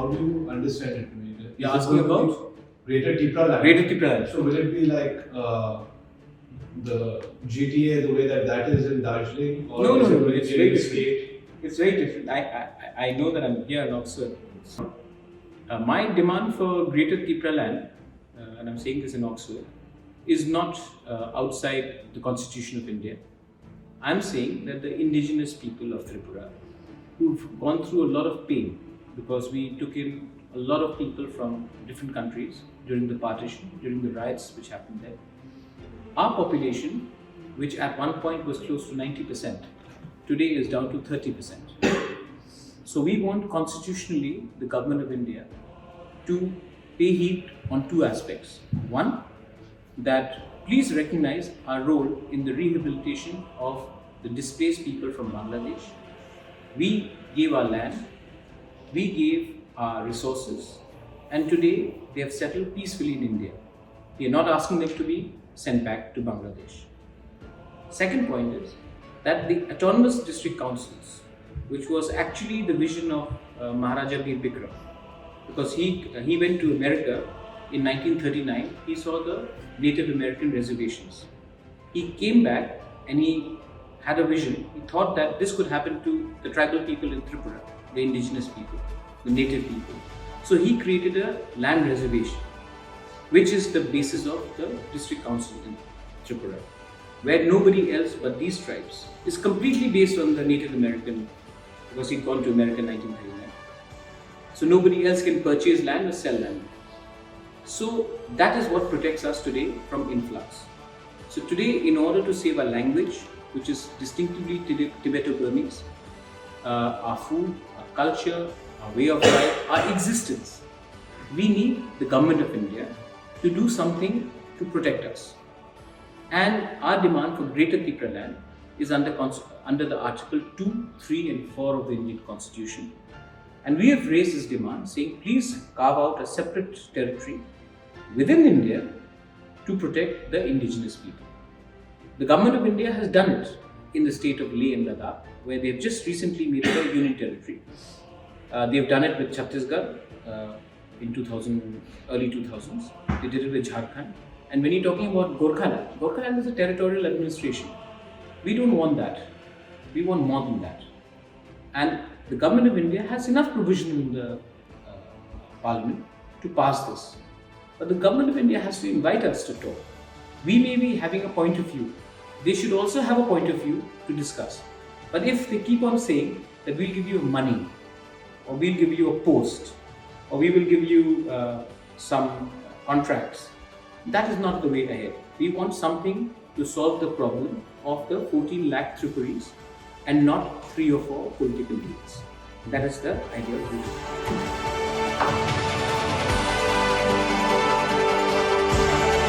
how do you understand it? I mean, You're asking about Greater Tipraland. Greater Tipraland. So will it be like the GTA, the way that is in Darjeeling, or No, is no, it no. going It's to very be different. state? It's very different. I know that I'm here in Oxford. My demand for Greater Tipraland, and I'm saying this in Oxford, is not outside the Constitution of India. I'm saying that the indigenous people of Tripura, who've gone through a lot of pain, because we took in a lot of people from different countries during the partition, during the riots which happened there. Our population, which at one point was close to 90%, today is down to 30%. So we want constitutionally the government of India to pay heed on two aspects. One, that please recognize our role in the rehabilitation of the displaced people from Bangladesh. We gave our land, we gave our resources, and today they have settled peacefully in India. We are not asking them to be sent back to Bangladesh. Second point is that the autonomous district councils, which was actually the vision of Maharaja Bubagra, because he went to America in 1939, he saw the Native American reservations. He came back and he had a vision. He thought that this could happen to the tribal people in Tripura, the indigenous people, the native people. So he created a land reservation, which is the basis of the district council in Tripura, where nobody else but these tribes is completely based on the Native American, because he'd gone to America in 1939. So nobody else can purchase land or sell land. So that is what protects us today from influx. So today, in order to save our language, which is distinctively Tibeto-Burmese, our food, our culture, our way of life, our existence, we need the government of India to do something to protect us. And our demand for Greater Tipraland is under the Article 2, 3 and 4 of the Indian Constitution. And we have raised this demand saying, please carve out a separate territory within India to protect the indigenous people. The government of India has done it in the state of Leh and Ladakh, where they have just recently made it a union territory. They have done it with Chhattisgarh in early 2000s. They did it with Jharkhand. And when you're talking about Gorkhaland is a territorial administration. We don't want that. We want more than that. And the government of India has enough provision in the parliament to pass this. But the government of India has to invite us to talk. We may be having a point of view. They should also have a point of view to discuss. But if they keep on saying that we'll give you money, or we'll give you a post, or we will give you some contracts, that is not the way ahead. We want something to solve the problem of the 14 lakh Tripuris and not 3 or 4 political leaders. That is the idea of